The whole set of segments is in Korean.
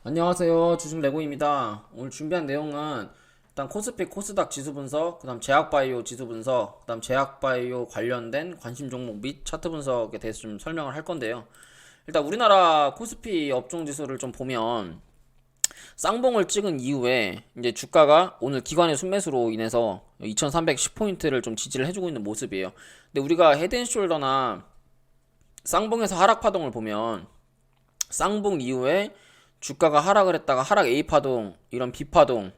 안녕하세요. 주식레고입니다. 오늘 준비한 내용은 일단 코스피 코스닥 지수 분석, 그다음 제약바이오 지수 분석, 그다음 제약바이오 관련된 관심 종목 및 차트 분석에 대해서 좀 설명을 할 건데요. 일단 우리나라 코스피 업종 지수를 좀 보면 쌍봉을 찍은 이후에 이제 주가가 오늘 기관의 순매수로 인해서 2310포인트를 좀 지지를 해주고 있는 모습이에요. 근데 우리가 헤드앤숄더나 쌍봉에서 하락 파동을 보면 쌍봉 이후에 주가가 하락을 했다가 하락 A파동, 이런 B파동,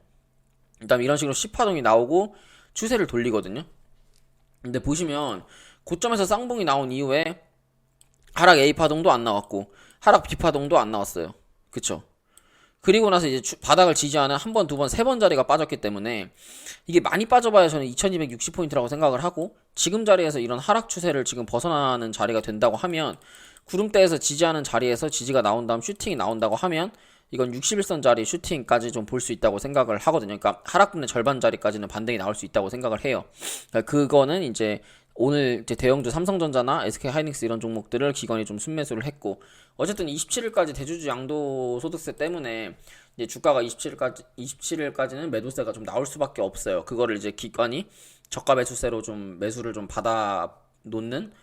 그다음에 이런 식으로 C파동이 나오고 추세를 돌리거든요. 근데 보시면 고점에서 쌍봉이 나온 이후에 하락 A파동도 안 나왔고 하락 B파동도 안 나왔어요. 그쵸? 그리고 나서 이제 바닥을 지지하는 한 번, 두 번, 세 번 자리가 빠졌기 때문에 이게 많이 빠져봐야 저는 2260포인트라고 생각을 하고, 지금 자리에서 이런 하락 추세를 지금 벗어나는 자리가 된다고 하면, 구름대에서 지지하는 자리에서 지지가 나온 다음 슈팅이 나온다고 하면 이건 61선 자리 슈팅까지 좀 볼 수 있다고 생각을 하거든요. 그러니까 하락분의 절반 자리까지는 반등이 나올 수 있다고 생각을 해요. 그러니까 그거는 이제 오늘 이제 대형주 삼성전자나 SK하이닉스 이런 종목들을 기관이 좀 순매수를 했고, 어쨌든 27일까지 대주주 양도 소득세 때문에 이제 주가가 27일까지는 매도세가 좀 나올 수밖에 없어요. 그거를 이제 기관이 저가 매수세로 좀 매수를 좀 받아 놓는,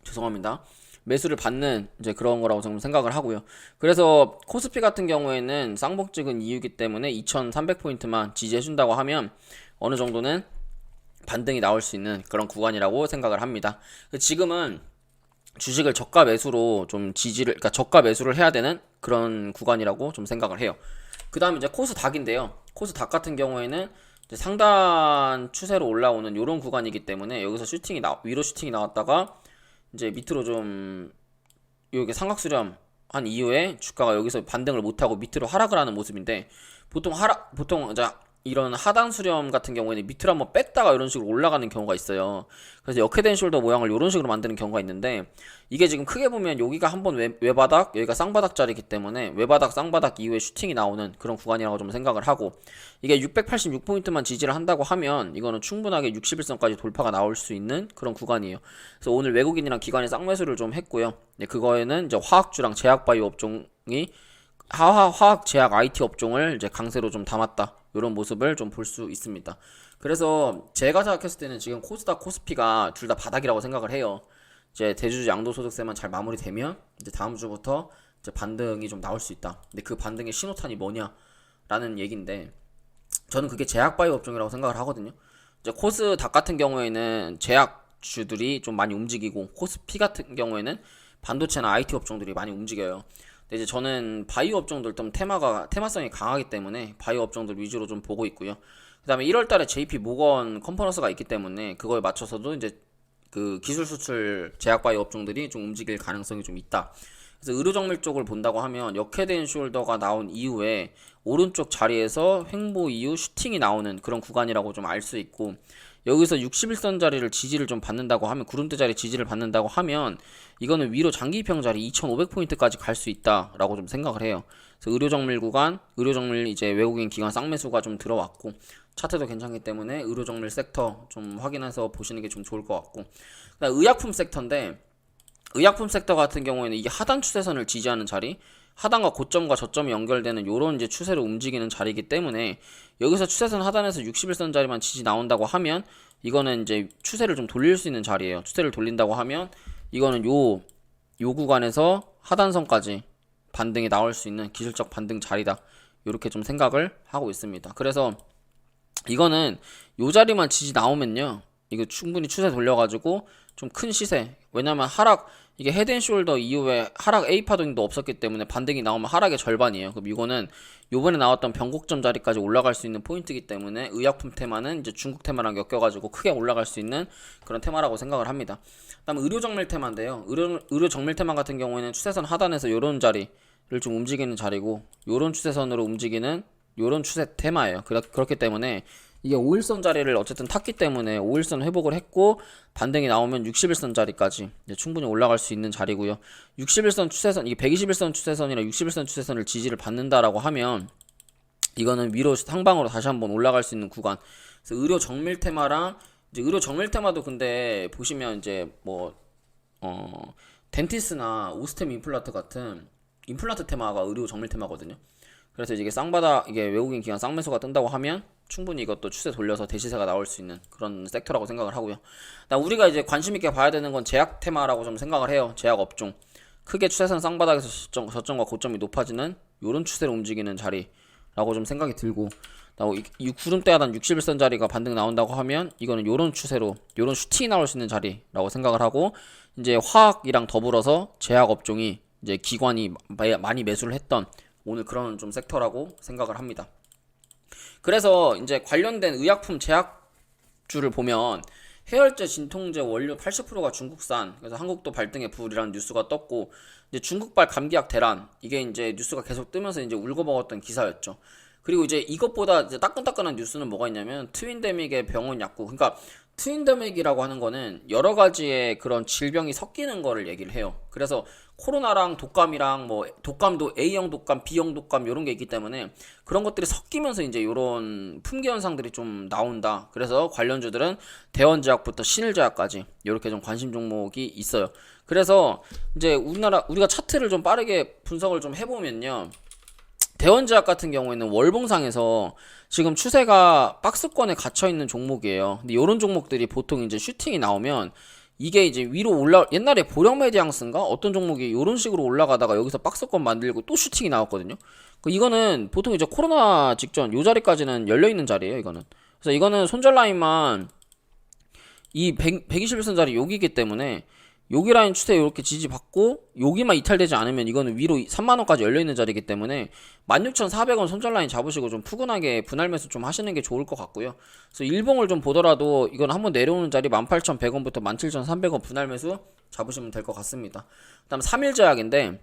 죄송합니다. 매수를 받는 이제 그런 거라고 저는 생각을 하고요. 그래서 코스피 같은 경우에는 쌍복 찍은 이유기 때문에 2300포인트만 지지해준다고 하면 어느 정도는 반등이 나올 수 있는 그런 구간이라고 생각을 합니다. 지금은 주식을 저가 매수로 좀 지지를, 그러니까 저가 매수를 해야 되는 그런 구간이라고 좀 생각을 해요. 그 다음에 이제 코스닥인데요. 코스닥 같은 경우에는 이제 상단 추세로 올라오는 이런 구간이기 때문에 여기서 위로 슈팅이 나왔다가 이제 밑으로 좀 여기 삼각수렴 한 이후에 주가가 여기서 반등을 못하고 밑으로 하락을 하는 모습인데, 보통 이제 이런 하단 수렴 같은 경우에는 밑으로 한번 뺐다가 이런 식으로 올라가는 경우가 있어요. 그래서 역헤드 숄더 모양을 이런 식으로 만드는 경우가 있는데, 이게 지금 크게 보면 여기가 한번 외바닥, 여기가 쌍바닥 자리이기 때문에 외바닥, 쌍바닥 이후에 슈팅이 나오는 그런 구간이라고 좀 생각을 하고, 이게 686포인트만 지지를 한다고 하면 이거는 충분하게 61선까지 돌파가 나올 수 있는 그런 구간이에요. 그래서 오늘 외국인이랑 기관이 쌍매수를 좀 했고요. 그거에는 이제 화학주랑 제약바이오 업종이 화학, 제약, IT 업종을 이제 강세로 좀 담았다, 이런 모습을 좀 볼 수 있습니다. 그래서 제가 생각했을 때는 지금 코스닥, 코스피가 둘 다 바닥이라고 생각을 해요. 이제 대주주 양도소득세만 잘 마무리되면 이제 다음 주부터 이제 반등이 좀 나올 수 있다. 근데 그 반등의 신호탄이 뭐냐라는 얘기인데, 저는 그게 제약바이오 업종이라고 생각을 하거든요. 이제 코스닥 같은 경우에는 제약주들이 좀 많이 움직이고, 코스피 같은 경우에는 반도체나 IT 업종들이 많이 움직여요. 근데 이제 저는 바이오 업종들 좀 테마성이 강하기 때문에 바이오 업종들 위주로 좀 보고 있고요. 그다음에 1월 달에 JP 모건 컨퍼런스가 있기 때문에 그거에 맞춰서도 이제 그 기술 수출 제약 바이오 업종들이 좀 움직일 가능성이 좀 있다. 그래서 의료정밀 쪽을 본다고 하면 역헤드앤숄더가 나온 이후에 오른쪽 자리에서 횡보 이후 슈팅이 나오는 그런 구간이라고 좀 알 수 있고, 여기서 61선 자리를 지지를 좀 받는다고 하면, 구름대 자리 지지를 받는다고 하면 이거는 위로 장기평 자리 2500포인트까지 갈 수 있다라고 좀 생각을 해요. 그래서 의료정밀 구간, 의료정밀 이제 외국인 기관 쌍매수가 좀 들어왔고, 차트도 괜찮기 때문에 의료정밀 섹터 좀 확인해서 보시는 게 좀 좋을 것 같고, 그다음 의약품 섹터인데, 의약품 섹터 같은 경우에는 이게 하단 추세선을 지지하는 자리, 하단과 고점과 저점이 연결되는 요런 이제 추세로 움직이는 자리이기 때문에, 여기서 추세선 하단에서 61선 자리만 지지 나온다고 하면 이거는 이제 추세를 좀 돌릴 수 있는 자리예요. 추세를 돌린다고 하면 이거는 요 구간에서 하단선까지 반등이 나올 수 있는 기술적 반등 자리다, 요렇게 좀 생각을 하고 있습니다. 그래서 이거는 요 자리만 지지 나오면요, 이거 충분히 추세 돌려가지고 좀 큰 시세, 왜냐면 이게 헤드앤숄더 이후에 하락 A 파동도 없었기 때문에 반등이 나오면 하락의 절반이에요. 그럼 이거는 요번에 나왔던 변곡점 자리까지 올라갈 수 있는 포인트이기 때문에 의약품 테마는 이제 중국 테마랑 엮여가지고 크게 올라갈 수 있는 그런 테마라고 생각을 합니다. 그다음 의료정밀 테마인데요. 의료정밀 테마 같은 경우에는 추세선 하단에서 요런 자리를 좀 움직이는 자리고, 요런 추세선으로 움직이는 요런 추세 테마예요. 그렇기 때문에 이게 5일선 자리를 어쨌든 탔기 때문에 5일선 회복을 했고, 반등이 나오면 61선 자리까지 충분히 올라갈 수 있는 자리고요. 61선 추세선, 이게 121선 추세선이나 61선 추세선을 지지를 받는다라고 하면 이거는 위로 상방으로 다시 한번 올라갈 수 있는 구간. 그래서 의료 정밀 테마랑, 이제 의료 정밀 테마도 근데 보시면 이제 덴티스나 오스템 임플란트 같은 임플란트 테마가 의료 정밀 테마거든요. 그래서 이게 쌍바닥 이게 외국인 기관 쌍매수가 뜬다고 하면 충분히 이것도 추세 돌려서 대시세가 나올 수 있는 그런 섹터라고 생각을 하고요. 우리가 이제 관심 있게 봐야 되는 건 제약 테마라고 좀 생각을 해요. 제약 업종. 크게 추세선 쌍바닥에서 저점과 고점이 높아지는 요런 추세로 움직이는 자리라고 좀 생각이 들고, 이 구름대 하단 60일선 자리가 반등 나온다고 하면 이거는 요런 추세로 요런 슈팅이 나올 수 있는 자리라고 생각을 하고, 이제 화학이랑 더불어서 제약 업종이 이제 기관이 많이 매수를 했던 오늘 그런 좀 섹터라고 생각을 합니다. 그래서 이제 관련된 의약품 제약주를 보면 해열제, 진통제 원료 80%가 중국산, 그래서 한국도 발등에 불이라는 뉴스가 떴고, 이제 중국발 감기약 대란, 이게 이제 뉴스가 계속 뜨면서 이제 울고 먹었던 기사였죠. 그리고 이제 이것보다 이제 따끈따끈한 뉴스는 뭐가 있냐면 트윈데믹의 병원 약국. 그러니까 트윈데믹이라고 하는 거는 여러 가지의 그런 질병이 섞이는 거를 얘기를 해요. 그래서 코로나랑 독감이랑 뭐 독감도 A형 독감, B형 독감 이런 게 있기 때문에 그런 것들이 섞이면서 이제 이런 품귀 현상들이 좀 나온다. 그래서 관련주들은 대원제약부터 신일제약까지 이렇게 좀 관심 종목이 있어요. 그래서 이제 우리가 차트를 좀 빠르게 분석을 좀 해보면요. 대원제약 같은 경우에는 월봉상에서 지금 추세가 박스권에 갇혀있는 종목이에요. 근데 이런 종목들이 보통 이제 슈팅이 나오면 이게 이제 위로 옛날에 보령메디앙스인가? 어떤 종목이 이런 식으로 올라가다가 여기서 박스권 만들고 또 슈팅이 나왔거든요. 이거는 보통 이제 코로나 직전 요 자리까지는 열려있는 자리예요, 이거는. 그래서 이거는 손절 라인만 이 121선 자리 여기이기 때문에 여기 라인 추세 이렇게 지지받고 여기만 이탈되지 않으면 이거는 위로 3만원까지 열려있는 자리이기 때문에 16,400원 손절 라인 잡으시고 좀 푸근하게 분할 매수 좀 하시는 게 좋을 것 같고요. 그래서 일봉을 좀 보더라도 이건 한번 내려오는 자리 18,100원부터 17,300원 분할 매수 잡으시면 될 것 같습니다. 그 다음 3일제약인데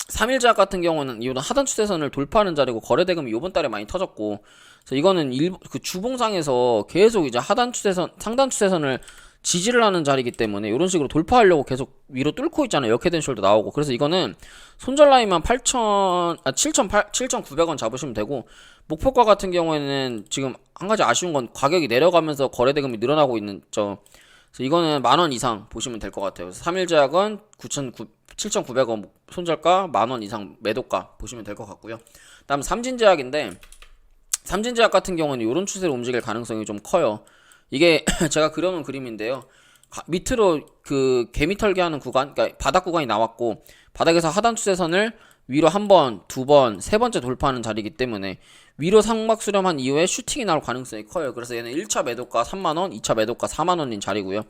3일제약 같은 경우는 이거는 하단 추세선을 돌파하는 자리고 거래대금이 이번 달에 많이 터졌고, 그래서 이거는 그 주봉상에서 계속 이제 하단 추세선, 상단 추세선을 지지를 하는 자리이기 때문에 이런 식으로 돌파하려고 계속 위로 뚫고 있잖아요. 역헤드앤숄더 나오고. 그래서 이거는 손절 라인만 7,900원 잡으시면 되고, 목표가 같은 경우에는 지금 한 가지 아쉬운 건 가격이 내려가면서 거래대금이 늘어나고 있는 점. 그래서 이거는 만원 이상 보시면 될 것 같아요. 그래서 3일제약은 7,900원 손절가, 만원 이상 매도가 보시면 될 것 같고요. 다음 삼진제약인데, 삼진제약 같은 경우는 이런 추세로 움직일 가능성이 좀 커요. 이게 제가 그려놓은 그림인데요. 밑으로 그 개미털기 하는 구간, 그러니까 바닥 구간이 나왔고, 바닥에서 하단 추세선을 위로 한 번, 두 번, 세 번째 돌파하는 자리이기 때문에 위로 상막 수렴한 이후에 슈팅이 나올 가능성이 커요. 그래서 얘는 1차 매도가 3만원, 2차 매도가 4만원인 자리고요.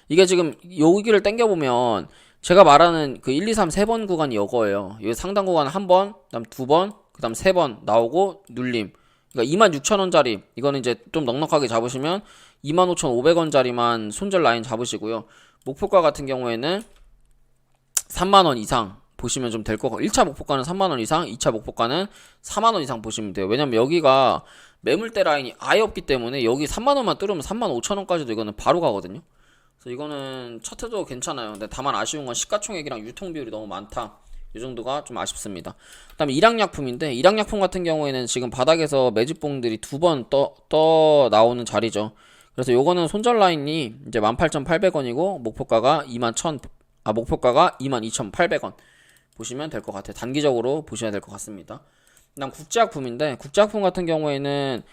이게 지금 여기를 당겨보면 제가 말하는 그 1, 2, 3, 3번 구간이 이거예요. 여기 상단 구간 한 번, 그 다음 두 번, 그 다음 세 번 나오고 눌림. 그러니까 26,000원짜리, 이거는 이제 좀 넉넉하게 잡으시면 25,500원짜리만 손절 라인 잡으시고요. 목표가 같은 경우에는 3만원 이상 보시면 좀 될 거고, 1차 목표가는 3만원 이상, 2차 목표가는 4만원 이상 보시면 돼요. 왜냐면 여기가 매물대 라인이 아예 없기 때문에 여기 3만원만 뚫으면 35,000원까지도 이거는 바로 가거든요. 그래서 이거는 차트도 괜찮아요. 근데 다만 아쉬운 건 시가총액이랑 유통비율이 너무 많다. 이 정도가 좀 아쉽습니다. 그 다음에 일양약품인데, 일양약품 같은 경우에는 지금 바닥에서 매집봉들이 두 번 떠 나오는 자리죠. 그래서 요거는 손절 라인이 이제 18,800원이고 목표가가 22,800원 보시면 될 것 같아요. 단기적으로 보셔야 될 것 같습니다. 그다음 국제약품인데, 국제약품 같은 경우에는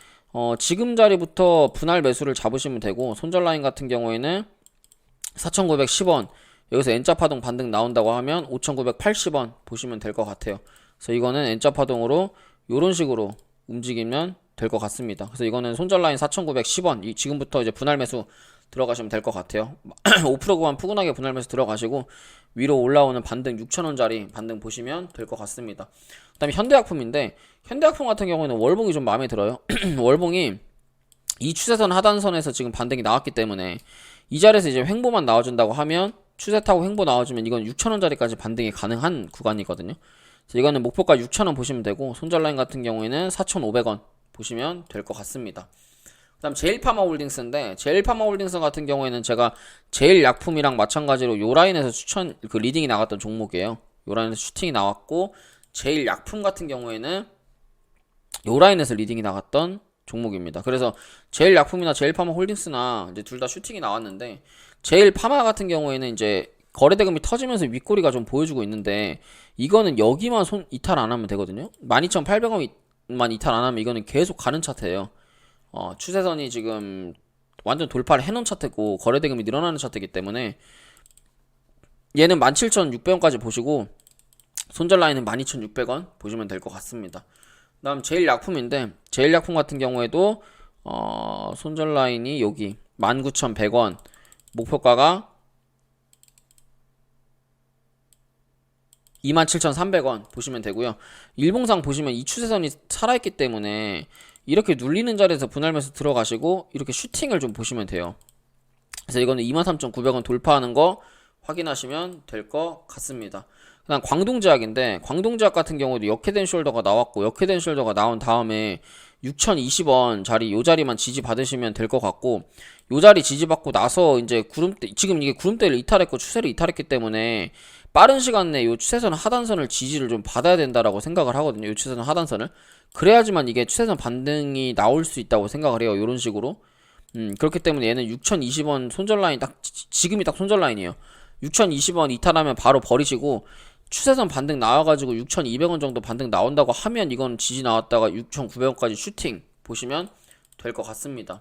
지금 자리부터 분할 매수를 잡으시면 되고, 손절 라인 같은 경우에는 4,910원, 여기서 N자 파동 반등 나온다고 하면 5,980원 보시면 될 것 같아요. 그래서 이거는 N자 파동으로 요런 식으로 움직이면 될 것 같습니다. 그래서 이거는 손절 라인 4,910원, 지금부터 이제 분할 매수 들어가시면 될 것 같아요. 5%구간 푸근하게 분할 매수 들어가시고 위로 올라오는 반등 6,000원짜리 반등 보시면 될 것 같습니다. 그 다음에 현대약품인데, 현대약품 같은 경우에는 월봉이 좀 마음에 들어요. 월봉이 이 추세선 하단선에서 지금 반등이 나왔기 때문에 이 자리에서 이제 횡보만 나와준다고 하면, 추세 타고 횡보 나와주면 이건 6,000원짜리까지 반등이 가능한 구간이거든요. 그래서 이거는 목표가 6,000원 보시면 되고, 손절 라인 같은 경우에는 4,500원 보시면 될 것 같습니다. 그 다음 제일파마홀딩스인데, 제일파마홀딩스 같은 경우에는 제가 제일약품이랑 마찬가지로 요 라인에서 리딩이 나갔던 종목이에요. 요 라인에서 슈팅이 나왔고, 제일약품 같은 경우에는 요 라인에서 리딩이 나갔던 종목입니다. 그래서 제일약품이나 제일파마홀딩스나 이제 둘 다 슈팅이 나왔는데, 제일파마 같은 경우에는 이제 거래대금이 터지면서 윗꼬리가 좀 보여주고 있는데 이거는 여기만 이탈 안 하면 되거든요. 12,800원만 이탈 안 하면 이거는 계속 가는 차트예요. 추세선이 지금 완전 돌파를 해놓은 차트고 거래대금이 늘어나는 차트이기 때문에 얘는 17,600원까지 보시고 손절 라인은 12,600원 보시면 될 것 같습니다. 다음 제일약품인데 제일약품 같은 경우에도 손절 라인이 여기 19,100원, 목표가가 27,300원 보시면 되고요. 일봉상 보시면 이 추세선이 살아있기 때문에 이렇게 눌리는 자리에서 분할 매수 들어가시고 이렇게 슈팅을 좀 보시면 돼요. 그래서 이거는 23,900원 돌파하는 거 확인하시면 될 것 같습니다. 그다음 광동제약인데 광동제약 같은 경우도 역회된 숄더가 나왔고 역회된 숄더가 나온 다음에 6,020원 자리 요 자리만 지지 받으시면 될 것 같고 요 자리 지지 받고 나서 이제 구름대 지금 이게 구름대를 이탈했고 추세를 이탈했기 때문에 빠른 시간 내에 요 추세선 하단선을 지지를 좀 받아야 된다라고 생각을 하거든요. 요 추세선 하단선을 그래야지만 이게 추세선 반등이 나올 수 있다고 생각을 해요. 요런 식으로 그렇기 때문에 얘는 6,020원 손절 라인 지금이 딱 손절 라인이에요. 6,020원 이탈하면 바로 버리시고 추세선 반등 나와가지고 6,200원 정도 반등 나온다고 하면 이건 지지 나왔다가 6,900원까지 슈팅 보시면 될 것 같습니다.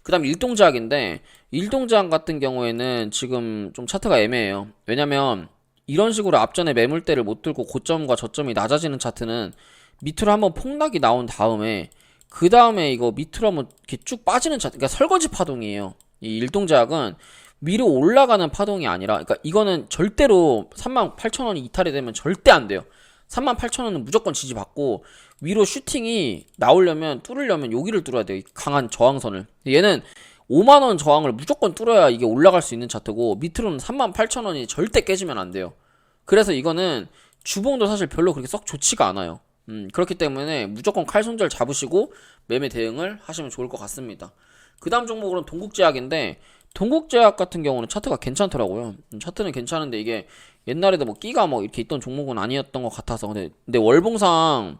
그 다음 일동제약인데 일동제약 같은 경우에는 지금 좀 차트가 애매해요. 왜냐면 이런 식으로 앞전에 매물대를 못 들고 고점과 저점이 낮아지는 차트는 밑으로 한번 폭락이 나온 다음에 그 다음에 이거 밑으로 한번 이렇게 쭉 빠지는 차트, 그러니까 설거지 파동이에요. 이 일동제약은 위로 올라가는 파동이 아니라, 그러니까 이거는 절대로 38,000원이 이탈이 되면 절대 안 돼요. 38,000원은 무조건 지지받고 위로 슈팅이 나오려면 뚫으려면 여기를 뚫어야 돼요. 강한 저항선을. 얘는 5만원 저항을 무조건 뚫어야 이게 올라갈 수 있는 차트고 밑으로는 38,000원이 절대 깨지면 안 돼요. 그래서 이거는 주봉도 사실 별로 그렇게 썩 좋지가 않아요. 그렇기 때문에 무조건 칼손절 잡으시고 매매 대응을 하시면 좋을 것 같습니다. 그 다음 종목으로는 동국제약인데 동국제약 같은 경우는 차트가 괜찮더라고요. 차트는 괜찮은데 이게 옛날에도 뭐 끼가 뭐 이렇게 있던 종목은 아니었던 것 같아서 근데 월봉상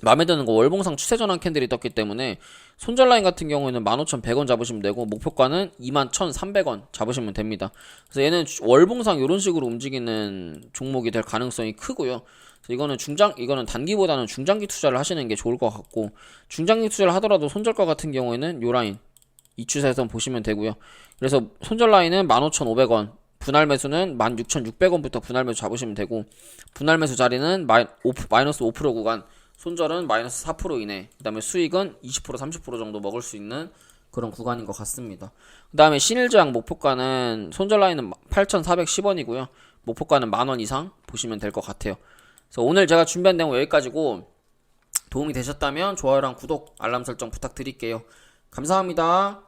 마음에 드는 거 월봉상 추세 전환 캔들이 떴기 때문에 손절 라인 같은 경우에는 15,100원 잡으시면 되고 목표가는 21,300원 잡으시면 됩니다. 그래서 얘는 월봉상 이런 식으로 움직이는 종목이 될 가능성이 크고요. 이거는 이거는 단기보다는 중장기 투자를 하시는 게 좋을 것 같고 중장기 투자를 하더라도 손절가 같은 경우에는 요 라인 이 추세선 보시면 되고요. 그래서 손절 라인은 15,500원, 분할 매수는 16,600원부터 분할 매수 잡으시면 되고 분할 매수 자리는 마이너스 5% 구간, 손절은 마이너스 4% 이내, 그 다음에 수익은 20% 30% 정도 먹을 수 있는 그런 구간인 것 같습니다. 그 다음에 신일제약 목표가는 손절 라인은 8,410원이고요. 목표가는 만원 이상 보시면 될 것 같아요. 그래서 오늘 제가 준비한 내용 여기까지고 도움이 되셨다면 좋아요랑 구독, 알람 설정 부탁드릴게요. 감사합니다.